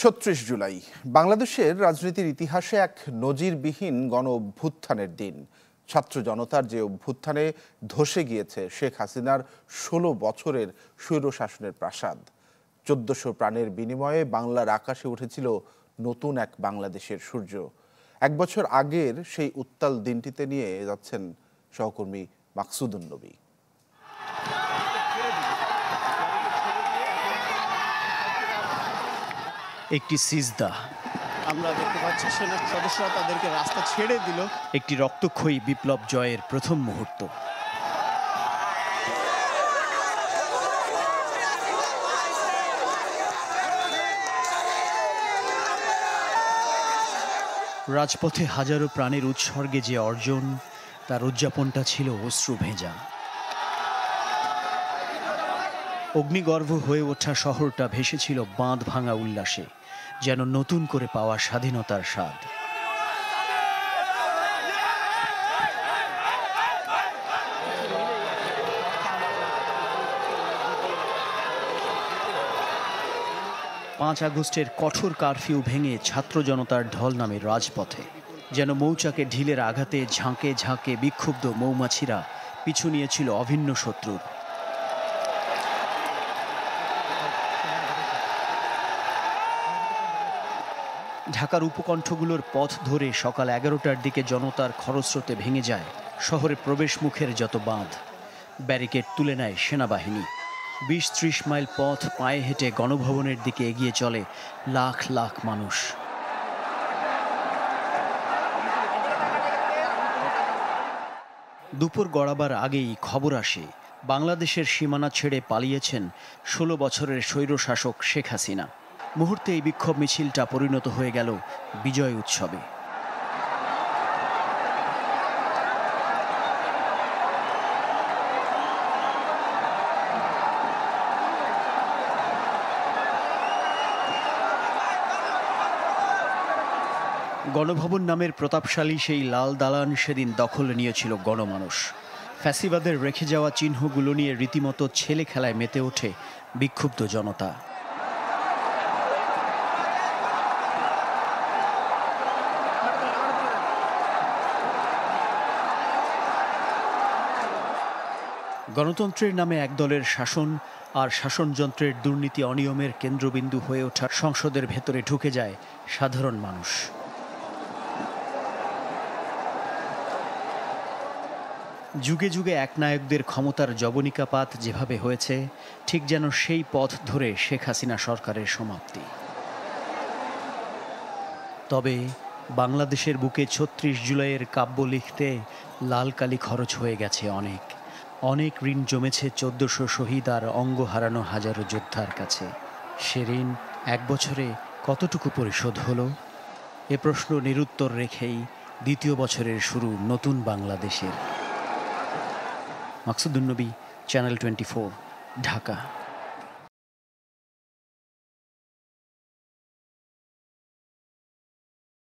৩৬ জুলাই বাংলাদেশের রাজনীতির ইতিহাসে এক নজিরবিহীন গণ অভ্যুত্থানের দিন। ছাত্র জনতার যে অভ্যুত্থানে ধসে গিয়েছে শেখ হাসিনার ১৬ বছরের স্বৈরশাসনের প্রাসাদ। ১৪০০ প্রাণের বিনিময়ে বাংলার আকাশে উঠেছিল নতুন এক বাংলাদেশের সূর্য। এক বছর আগের সেই উত্তাল দিনটিতে নিয়ে যাচ্ছেন সহকর্মী মাকসুদুন নবী। একটি সিজদা, আমরা দেখতে পাচ্ছি সেনা সদস্যরা তাদেরকে রাস্তা ছেড়ে দিল। একটি রক্তক্ষয়ী বিপ্লব জয়ের প্রথম মুহূর্ত। রাজপথে হাজারো প্রাণের উৎসর্গে যে অর্জন, তার উদযাপনটা ছিল অশ্রু ভেজা। অগ্নিগর্ভ হয়ে ওঠা শহরটা ভেসেছিল বাঁধ ভাঙা উল্লাসে, যেন নতুন করে পাওয়া স্বাধীনতার স্বাদ। পাঁচ আগস্টের কঠোর কারফিউ ভেঙে ছাত্র জনতার ঢল নামে রাজপথে, যেন মৌচাকে ঢিলের আঘাতে ঝাঁকে ঝাঁকে বিক্ষুব্ধ মৌমাছিরা পিছু নিয়েছিল অভিন্ন শত্রুর। ঢাকার উপকণ্ঠগুলোর পথ ধরে সকাল ১১টার দিকে জনতার খরস্রোতে ভেঙে যায় শহরের প্রবেশ মুখের যত বাঁধ। ব্যারিকেড তুলে নেয় সেনাবাহিনী। ২০-৩০ মাইল পথ পায়ে হেঁটে গণভবনের দিকে এগিয়ে চলে লাখ লাখ মানুষ। দুপুর গড়াবার আগেই খবর আসে বাংলাদেশের সীমানা ছেড়ে পালিয়েছেন ১৬ বছরের স্বৈরশাসক শেখ হাসিনা। মুহূর্তে এই বিক্ষোভ মিছিলটা পরিণত হয়ে গেল বিজয় উৎসবে। গণভবন নামের প্রতাপশালী সেই লাল দালান সেদিন দখলে নিয়েছিল গণমানুষ। ফ্যাসিবাদের রেখে যাওয়া চিহ্নগুলো নিয়ে রীতিমতো ছেলে খেলায় মেতে ওঠে বিক্ষুব্ধ জনতা। গণতন্ত্রের নামে এক দলের শাসন আর শাসনযন্ত্রের দুর্নীতি অনিয়মের কেন্দ্রবিন্দু হয়ে ওঠা সংসদের ভেতরে ঢুকে যায় সাধারণ মানুষ। যুগে যুগে একনায়কদের ক্ষমতার যবনিকাপাত যেভাবে হয়েছে, ঠিক যেন সেই পথ ধরে শেখ হাসিনা সরকারের সমাপ্তি। তবে বাংলাদেশের বুকে ৩৬ জুলাইয়ের কাব্য লিখতে লাল কালি খরচ হয়ে গেছে অনেক অনেক ঋণ জমেছে ১৪০০ শহীদ আর অঙ্গ হারানো হাজারো যোদ্ধার কাছে। সে ঋণ এক বছরে কতটুকু পরিশোধ হলো? এ প্রশ্ন নিরুত্তর রেখেই দ্বিতীয় বছরের শুরু নতুন বাংলাদেশের। মাকসুদুন নবী, চ্যানেল 24, ঢাকা।